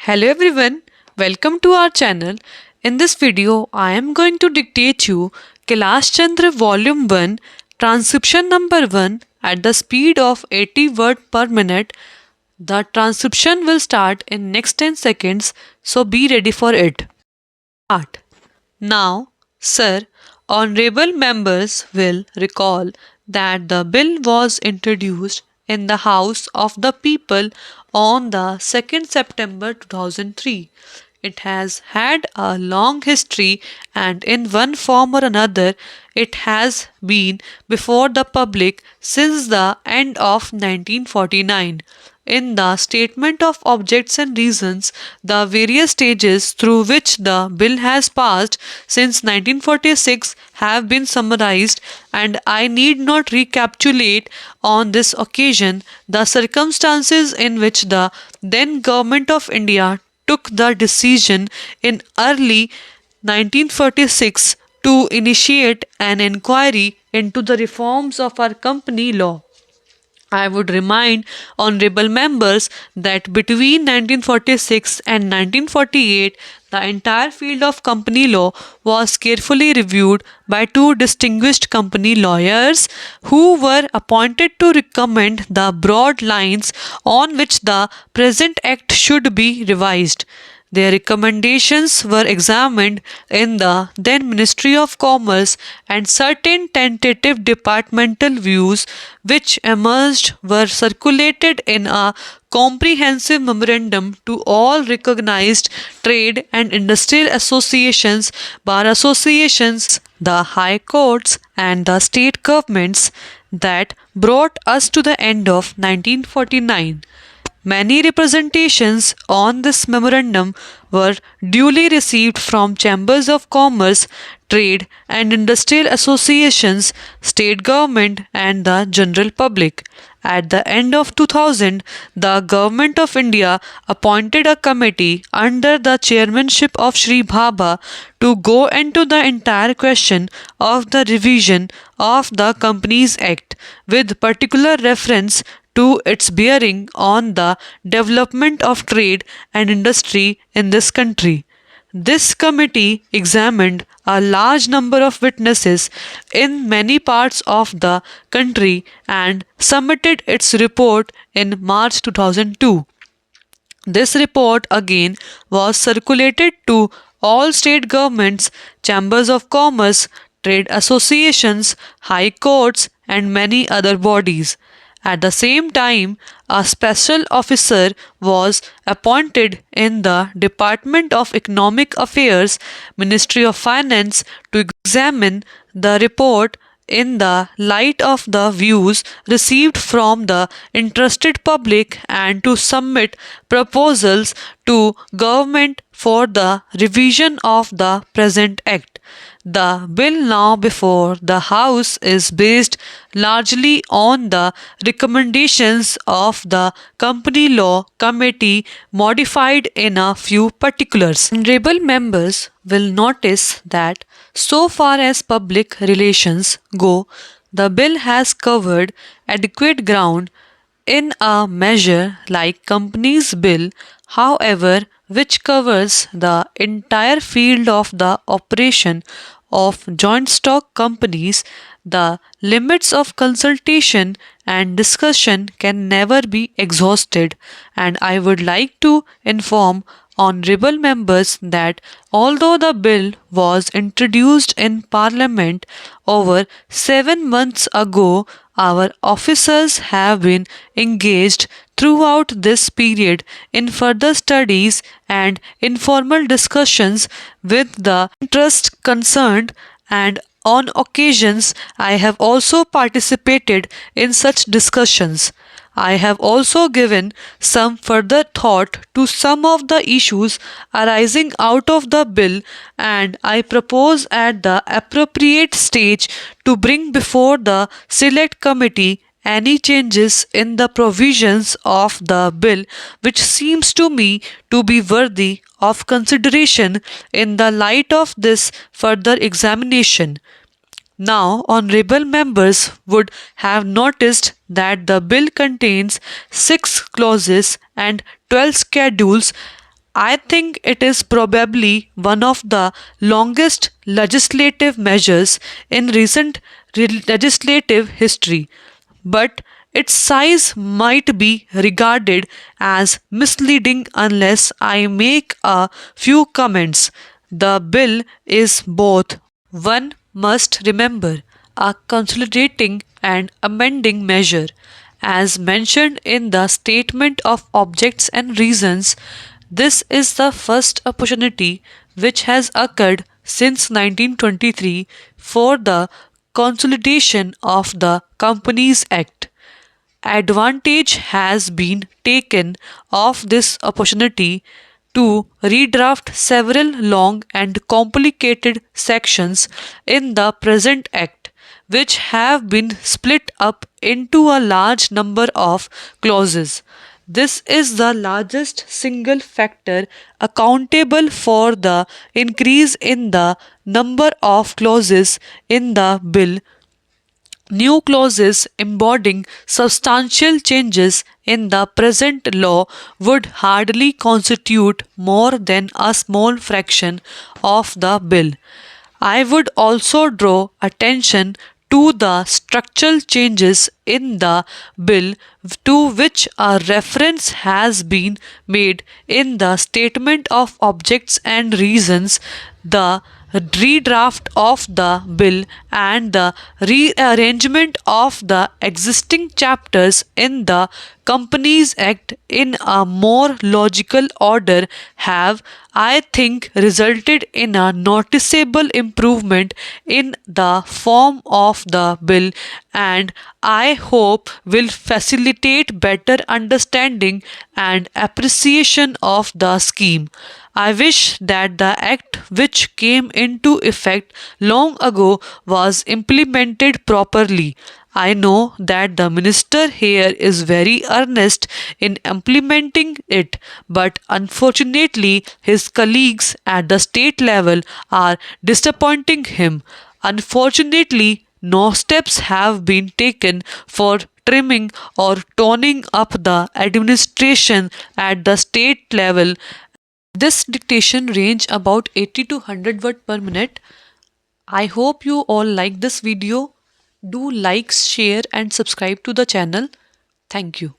Hello everyone, welcome to our channel. In this video, I am going to dictate you Kailash Chandra Volume 1, Transcription number 1 at the speed of 80 word per minute. The transcription will start in next 10 seconds, so be ready for it. Start. Now, sir, honorable members will recall that the bill was introduced in the House of the People on the 2nd September 2003. It has had a long history, and in one form or another, it has been before the public since the end of 1949. In the statement of objects and reasons, the various stages through which the bill has passed since 1946 have been summarized, and I need not recapitulate on this occasion the circumstances in which the then Government of India took the decision in early 1946 to initiate an inquiry into the reforms of our company law. I would remind honorable members that between 1946 and 1948, the entire field of company law was carefully reviewed by two distinguished company lawyers who were appointed to recommend the broad lines on which the present act should be revised. Their recommendations were examined in the then Ministry of Commerce, and certain tentative departmental views which emerged were circulated in a comprehensive memorandum to all recognized trade and industrial associations, bar associations, the high courts, and the state governments that brought us to the end of 1949. Many representations on this memorandum were duly received from chambers of commerce, trade and industrial associations, state government, and the general public. At the end of 2000, the Government of India appointed a committee under the chairmanship of Sri Bhabha to go into the entire question of the revision of the Companies Act with particular reference to its bearing on the development of trade and industry in this country. This committee examined a large number of witnesses in many parts of the country and submitted its report in March 2002. This report again was circulated to all state governments, chambers of commerce, trade associations, high courts, and many other bodies. At the same time, a special officer was appointed in the Department of Economic Affairs, Ministry of Finance, to examine the report in the light of the views received from the interested public and to submit proposals to government for the revision of the present act. The bill now before the House is based largely on the recommendations of the Company Law Committee, modified in a few particulars. Honorable members will notice that so far as public relations go, the bill has covered adequate ground in a measure like Companies Bill, however, which covers the entire field of the operation of joint stock companies. The limits of consultation and discussion can never be exhausted, and I would like to inform honorable members that although the bill was introduced in Parliament over 7 months ago, our officers have been engaged throughout this period in further studies and informal discussions with the interest concerned, and on occasions I have also participated in such discussions. I have also given some further thought to some of the issues arising out of the bill, and I propose at the appropriate stage to bring before the Select Committee any changes in the provisions of the bill which seems to me to be worthy of consideration in the light of this further examination. Now, honorable members would have noticed that the bill contains 6 clauses and 12 schedules. I think it is probably one of the longest legislative measures in recent legislative history, but its size might be regarded as misleading unless I make a few comments. The bill is both, one must remember, a consolidating and amending measure. As mentioned in the Statement of Objects and Reasons, this is the first opportunity which has occurred since 1923 for the consolidation of the Companies Act. Advantage has been taken of this opportunity to redraft several long and complicated sections in the present Act, which have been split up into a large number of clauses. This is the largest single factor accountable for the increase in the number of clauses in the bill. New clauses embodying substantial changes in the present law would hardly constitute more than a small fraction of the bill. I would also draw attention to the structural changes in the bill to which a reference has been made in the Statement of Objects and Reasons. The redraft of the bill and the rearrangement of the existing chapters in the Companies Act in a more logical order have, I think, resulted in a noticeable improvement in the form of the bill, and I hope will facilitate better understanding and appreciation of the scheme. I wish that the act which came into effect long ago was implemented properly. I know that the minister here is very earnest in implementing it, but unfortunately, his colleagues at the state level are disappointing him. Unfortunately, no steps have been taken for trimming or toning up the administration at the state level. This dictation range about 80 to 100 word per minute. I hope you all like this video. Do like, share and subscribe to the channel. Thank you.